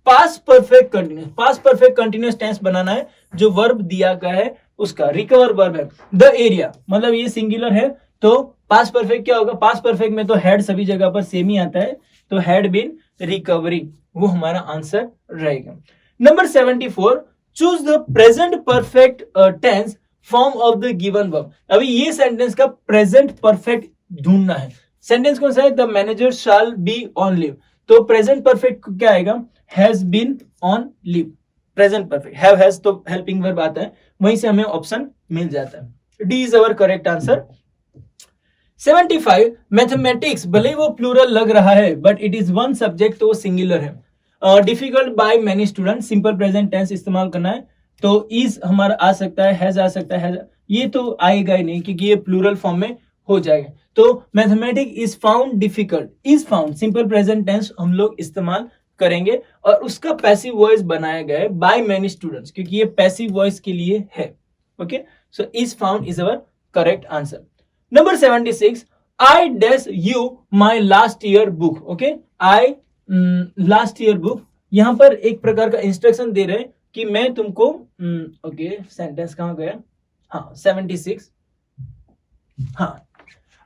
past perfect continuous. Past perfect continuous tense बनाना है, जो वर्ब दिया गया है उसका रिकवर वर्ब है। द एरिया मतलब ये सिंगुलर है, तो पास्ट परफेक्ट क्या होगा? पास्ट परफेक्ट में तो हेड सभी जगह पर सेम ही आता है, तो हैड बीन रिकवरी, वो हमारा आंसर रहेगा। Number 74, choose the present perfect tense form of the given verb. अभी ये सेंटेंस का प्रेजेंट परफेक्ट ढूंढना है। सेंटेंस कौन सा है? The manager shall be on leave, तो प्रेजेंट परफेक्ट क्या आएगा? Has been on leave. Present perfect have has तो हेल्पिंग वर्ब आता है, वहीं से हमें ऑप्शन मिल जाता है। D is our correct answer. 75, mathematics भले वो प्लूरल लग रहा है but it is one subject, तो वो सिंगुलर है। Difficult by many student, simple present tense इस्तेमाल करना है, तो इज हमारा आ सकता है, हैज आ सकता है, ये तो आएगा ही नहीं क्योंकि ये प्लूरल फॉर्म में हो जाएगा। तो mathematics is found difficult, is found simple present tense हम लोग इस्तेमाल करेंगे, और उसका पैसिव वॉइस बनाया गया है बाय मेनी स्टूडेंट्स, क्योंकि ये पैसिव वॉइस के लिए है। Okay, so is found is our correct answer. Number 76, I dash you my last year book. Okay, I last year book, यहां पर एक प्रकार का इंस्ट्रक्शन दे रहे हैं कि मैं तुमको ओके, सेंटेंस कहां गया? हाँ 76, हाँ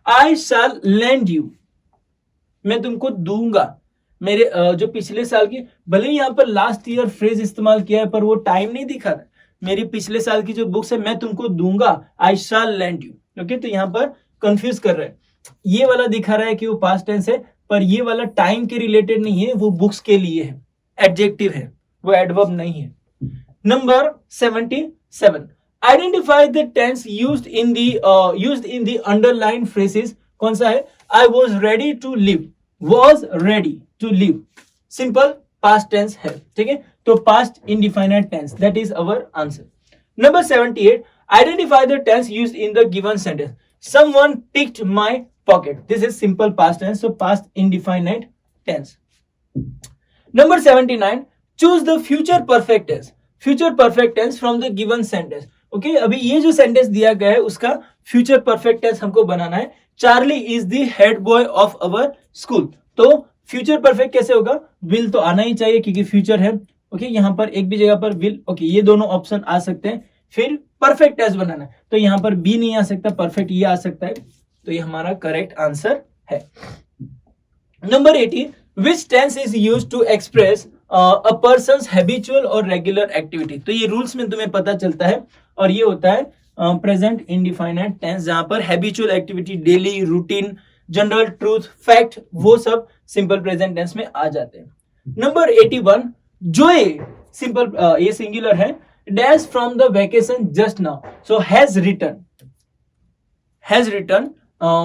I shall lend you, मैं तुमको दूंगा मेरे जो पिछले साल की, भले ही यहाँ पर लास्ट ईयर फ्रेज इस्तेमाल किया है पर वो टाइम नहीं दिखा रहा। मेरी पिछले साल की जो बुक्स है मैं तुमको दूंगा, आई शैल लेंड यू। ओके, तो यहाँ पर कंफ्यूज कर रहे हैं, ये वाला दिखा रहा है कि वो पास्ट टेंस है, पर ये वाला टाइम के रिलेटेड नहीं है, वो बुक्स के लिए है, एडजेक्टिव है, वो एडवर्ब नहीं है। Number 77, identify the tense used in the underline phrases. कौन सा है? I was ready to live, was ready to live, simple past tense है, ठीक है, तो past indefinite tense, that is our answer. Number 78, identify the tense used in the given sentence, someone picked my pocket, this is simple past tense, so past indefinite tense. Number 79, choose the future perfect tense, future perfect tense from the given sentence. Okay, अभी ये जो sentence दिया गया है उसका future perfect tense हमको बनाना है। Charlie is the head boy of our school, तो फ्यूचर परफेक्ट कैसे होगा? विल तो आना ही चाहिए क्योंकि फ्यूचर है। ओके, यहां पर एक भी जगह पर विल, ओके, ये दोनों ऑप्शन आ सकते हैं। फिर परफेक्ट टेंस बनाना है, तो यहां पर बी नहीं आ सकता, परफेक्ट ये आ सकता है, तो ये हमारा करेक्ट आंसर है। Number 80, which tense is used to express a person's habitual और रेगुलर एक्टिविटी, तो ये रूल्स में तुम्हें पता चलता है, और ये होता है प्रेजेंट इंडिफाइनाइट टेंस, जहां पर habitual activity, daily routine, general truth, fact, वो सब सिंपल प्रेजेंट टेंस में आ जाते हैं। नंबर 81, जोए सिंपल, ये सिंगुलर है, dash from the vacation just now, so has return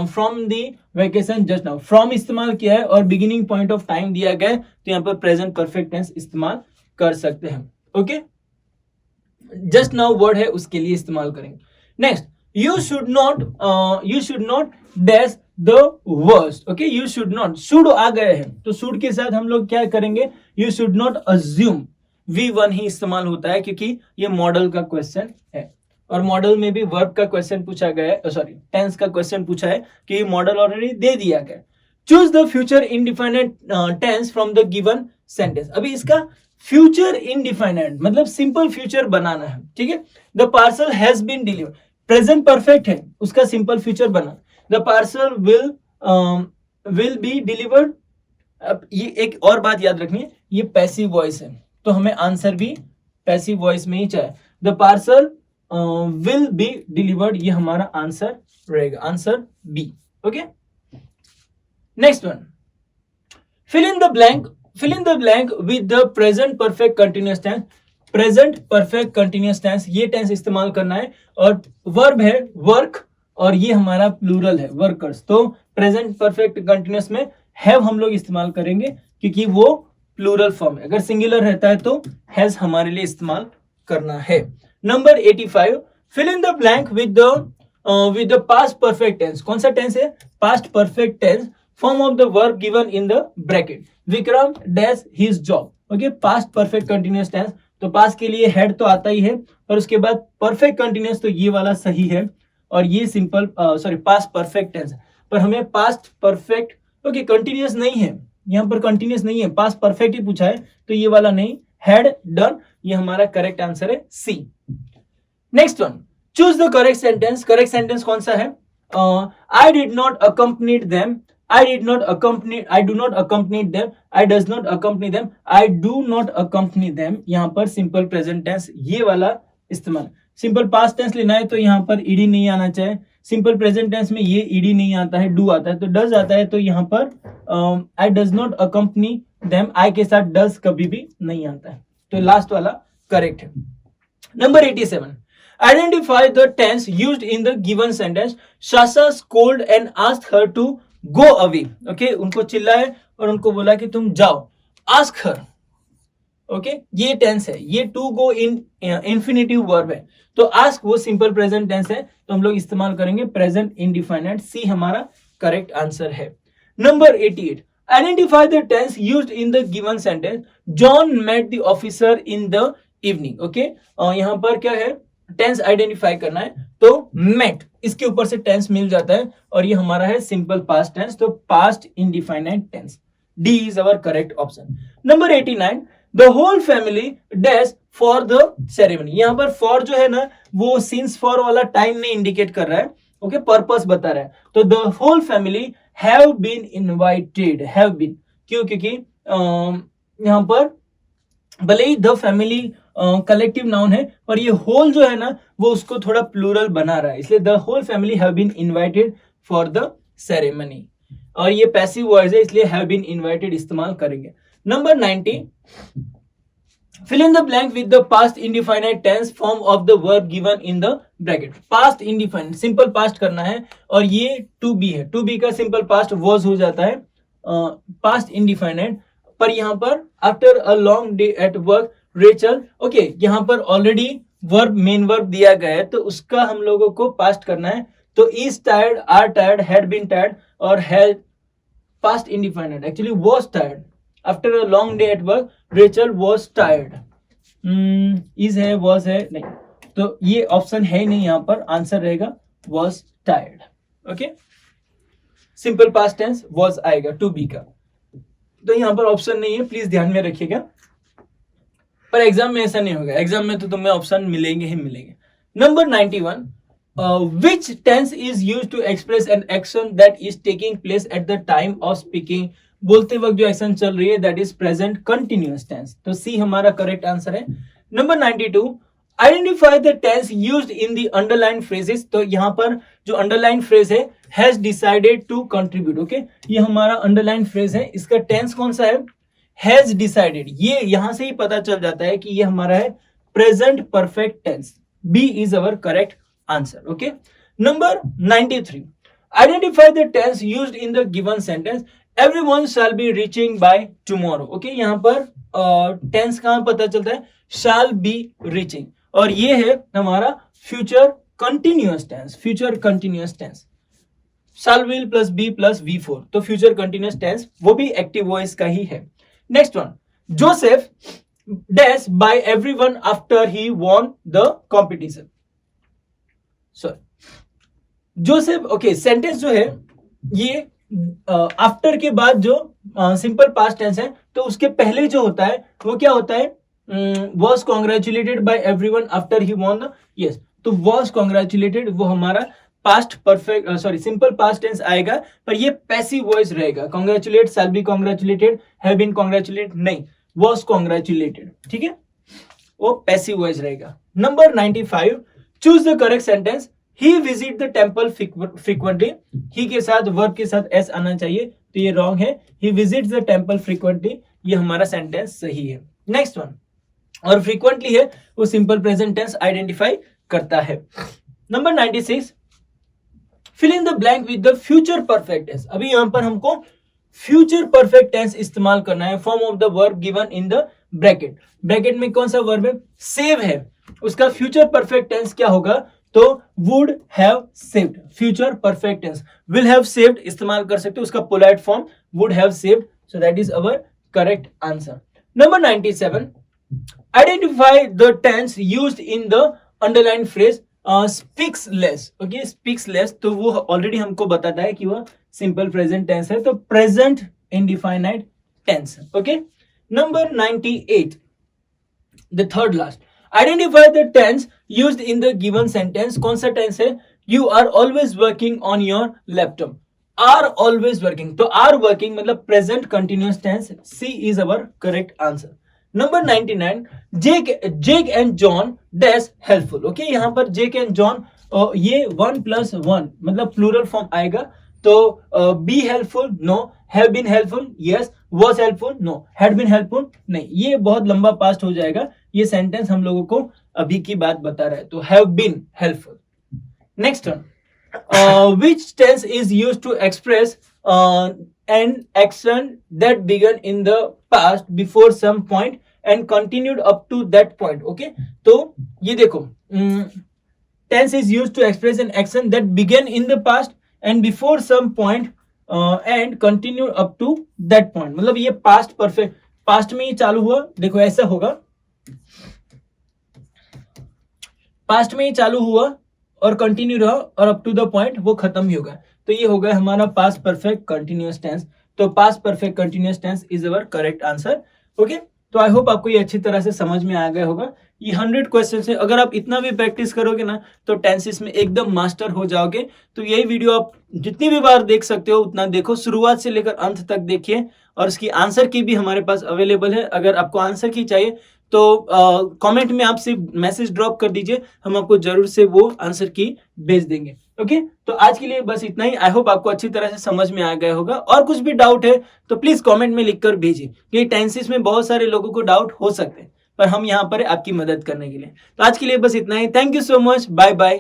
from the vacation just now, from इस्तेमाल किया है और बिगिनिंग पॉइंट ऑफ टाइम दिया गया है, तो यहाँ पर प्रेजेंट परफेक्ट टेंस इस्तेमाल कर सकते हैं। ओके, जस्ट नाउ वर्ड है उसके लिए इस्तेमाल करेंगे। Next, you should not dash the worst. Okay, you should not, should आ गए हैं, तो शुड के साथ हम लोग क्या करेंगे? You should not assume, V1 ही इस्तेमाल होता है क्योंकि ये मॉडल का क्वेश्चन है, और मॉडल में भी वर्ब का क्वेश्चन पूछा गया है, सॉरी टेंस का क्वेश्चन पूछा है कि मॉडल ऑलरेडी दे दिया गया। Choose the future indefinite tense from the given sentence, अभी इसका फ्यूचर इंडिफाइनाइट मतलब सिंपल फ्यूचर बनाना है, ठीक है। The parcel has been delivered, present perfect है, उसका सिंपल फ्यूचर बना, the parcel will be delivered. अब ये एक और बात याद रखनी है, ये पैसिव वॉइस है, तो हमें आंसर भी पैसिव वॉइस में ही चाहिए। The parcel will be delivered, ये हमारा आंसर रहेगा, answer B. Okay, next one, fill in the blank with the present perfect continuous tense, present perfect continuous tense, ये टेंस इस्तेमाल करना है, और वर्ब है वर्क, और ये हमारा प्लूरल है वर्कर्स, तो प्रेजेंट परफेक्ट कंटिन्यूअस में हैव हम लोग इस्तेमाल करेंगे क्योंकि वो प्लूरल फॉर्म है। अगर सिंगुलर रहता है तो हैज हमारे लिए इस्तेमाल करना है। Number 85, fill in the blank with the past perfect tense, कौन सा टेंस है? Past perfect tense, form of the verb given in the bracket, Vikram dash his job. Okay, past perfect continuous tense, तो past के लिए had तो आता ही है, और उसके बाद परफेक्ट कंटिन्यूअस, तो ये वाला सही है, और ये सिंपल पास्ट परफेक्ट टेंस। पर हमें पास्ट परफेक्ट ओके कंटिन्यूअस नहीं है, यहाँ पर कंटिन्यूअस नहीं है, पास्ट परफेक्ट ही पूछा है, तो ये वाला नहीं, हैड डन, ये हमारा करेक्ट आंसर है C. Next one, choose the correct sentence. Correct sentence कौन सा है? I did not accompanied them, I do not accompany them, I does not accompany them, I do not accompany them। यहाँ पर simple present tense ये वाला इस्तेमाल। Simple past tense लेना है तो यहाँ पर ईडी नहीं आना चाहिए, सिंपल प्रेजेंट टेंस में ये ईडी नहीं आता है, डू आता है, तो डज आता है, तो यहाँ पर I does not accompany them, I के साथ डज कभी भी नहीं आता है, तो लास्ट वाला करेक्ट है। Number 87, identify the tense used in the given sentence. Sasha scolded and asked her to go away। Okay, उनको चिल्लाए और उनको बोला कि तुम जाओ। Ask her, ओके, ये टेंस है, ये to go in infinitive verb है, तो आस्क वो सिंपल प्रेजेंट टेंस है, तो हम लोग इस्तेमाल करेंगे प्रेजेंट इंडिफिनिट, सी हमारा करेक्ट आंसर है। Number 88, identify the tense used in the given sentence. John met the officer in the evening. Okay, यहाँ पर क्या है, टेंस आइडेंटिफाई करना है, तो मेट इसके ऊपर से टेंस मिल जाता है, और ये हमारा है सिंपल पास्ट टेंस, तो past indefinite tense, D is our correct option. Number 89, the whole family dash for the ceremony. यहाँ पर फॉर जो है ना, वो सिंस फॉर वाला टाइम नहीं इंडिकेट कर रहा है, ओके, पर्पस बता रहा है, तो the whole family have been invited, have been, क्यों? क्योंकि यहाँ पर भले ही द फैमिली कलेक्टिव नाउन है, पर ये होल जो है ना, वो उसको थोड़ा प्लूरल बना रहा है, इसलिए the whole family have been invited for the ceremony, और ये पैसिव वॉइस है, इसलिए हैव बीन इनवाइटेड इस्तेमाल करेंगे। Number 90, fill in the blank with the past indefinite tense form of the verb given in the bracket। past indefinite simple past करना है, और ये टू बी है, टू बी का सिंपल पास्ट वॉज हो जाता है, पास्ट इंडिफिनिट, पर यहाँ पर after a long day at work Rachel, okay, यहाँ पर ऑलरेडी वर्ब मेन वर्ब दिया गया है, तो उसका हम लोगों को पास्ट करना है, तो is tired, are tired, had been tired, और had past indefinite, actually was tired, after a long day at work Rachel was tired. Is है, वॉज है, नहीं, तो ये ऑप्शन है नहीं, यहाँ पर आंसर रहेगा was tired. Okay, simple past tense was आएगा टू बी का, तो यहाँ पर ऑप्शन नहीं है, प्लीज ध्यान में रखिएगा, पर एग्जाम में ऐसा नहीं होगा, एग्जाम में तो तुम्हें ऑप्शन मिलेंगे ही मिलेंगे। Number 91, which tense is used to express an action that is taking place at the time of speaking। बोलते वक्त जो एक्शन चल रही है, that is present continuous tense, तो सी हमारा करेक्ट आंसर है। Number 92, identify the tense used in the underline phrases. तो यहाँ पर जो अंडरलाइन फ्रेज है, has decided to contribute, okay, ये हमारा अंडरलाइन फ्रेज है, इसका टेंस कौन सा है, हैज डिसाइडेड, ये यहां से ही पता चल जाता है कि ये हमारा है present perfect tense, B is our correct answer. Okay, number 93, identify the tense used in the given sentence. Everyone shall be reaching by tomorrow. Okay, यहाँ पर टेंस कहां पता चलता है, शैल बी रीचिंग, और ये है हमारा future continuous tense, future continuous tense, shall will plus be plus V4, तो फ्यूचर कंटिन्यूअस टेंस वो भी एक्टिव वॉइस का ही है। Next one, Joseph dash by everyone after he won the competition. Sorry, Joseph, okay, sentence जो है ये after के बाद जो सिंपल पास्ट टेंस है, तो उसके पहले जो होता है वो क्या होता है, was congratulated by everyone after he won the, yes, तो वॉज कॉन्ग्रेचुलेटेड वो हमारा past perfect sorry simple past tense आएगा, पर ये पैसिव वॉइस रहेगा, congratulate, shall be congratulated, have been congratulate नहीं, वॉज कॉन्ग्रेचुलेटेड, ठीक है, वो पैसिव वॉइस रहेगा। Number 95, choose the correct sentence. He visit the temple frequently, he के साथ वर्ब के साथ एस आना चाहिए, तो ये रॉन्ग है, ही विजिट्स द टेम्पल फ्रीक्वेंटली, ये हमारा सेंटेंस सही है। नेक्स्ट वन, और फ्रीक्वेंटली है वो सिंपल प्रेजेंट टेंस आइडेंटिफाई करता है। Number 96, fill in the blank with the future perfect tense. अभी यहां पर हमको फ्यूचर परफेक्ट टेंस इस्तेमाल करना है, form of the verb given in the bracket. Bracket में कौन सा वर्ब है, सेव है, उसका फ्यूचर परफेक्ट टेंस क्या होगा, तो would have saved, future perfect tense, will have saved इस्तेमाल कर सकते हो, उसका polite form would have saved, so that is our correct answer. Number 97, identify the tense used in the underline phrase speaks less. Okay, speaks less, तो वो already हमको बताता है कि वह सिंपल प्रेजेंट टेंस है, तो present indefinite tense. Okay, number 98, the third last. Identify the tense used in the given sentence. कौन सा टेंस है? You are always working on your laptop. Are always working, तो आर वर्किंग मतलब present continuous tense. C is our correct answer. Number 99, Jake and John dash helpful. Okay, यहाँ पर जेक and John ये 1+1 मतलब plural form आएगा. तो be helpful, no. Have been helpful, yes. Was helpful, no. Had been helpful, नहीं. ये बहुत लंबा पास्ट हो जाएगा. ये सेंटेंस हम लोगों को अभी की बात बता रहा है, तो have been helpful. Next one, which tense is used to express an action that began in the past before some point and continued up to that point. Okay, तो ये देखो, tense is used to express an action that began in the past and before some point and continued up to that point. मतलब ये past perfect, past में ही चालू हुआ. देखो ऐसा होगा, past में ही चालू हुआ और कंटिन्यू रहा और अप टू द पॉइंट वो खत्म ही होगा. तो ये हो गया हमारा पास्ट परफेक्ट कंटिन्यूअस टेंस. तो past perfect continuous tense is our correct answer. Okay, तो आई होप आपको ये अच्छी तरह से समझ में आ गया होगा. ये 100 क्वेश्चन है. अगर आप इतना भी प्रैक्टिस करोगे ना तो टेंसेस में एकदम मास्टर हो जाओगे. तो यही वीडियो आप जितनी भी बार देख सकते हो उतना देखो, शुरुआत से लेकर अंत तक देखिए. और इसकी आंसर की भी हमारे पास अवेलेबल है. अगर आपको आंसर की चाहिए तो कमेंट में आप सिर्फ मैसेज ड्रॉप कर दीजिए, हम आपको जरूर से वो आंसर की भेज देंगे. ओके, तो आज के लिए बस इतना ही. आई होप आपको अच्छी तरह से समझ में आ गया होगा. और कुछ भी डाउट है तो प्लीज कमेंट में लिखकर भेजिए. ये टेंसेस में बहुत सारे लोगों को डाउट हो सकते हैं, पर हम यहाँ पर आपकी मदद करने के लिए. तो आज के लिए बस इतना ही. Thank you so much. Bye bye.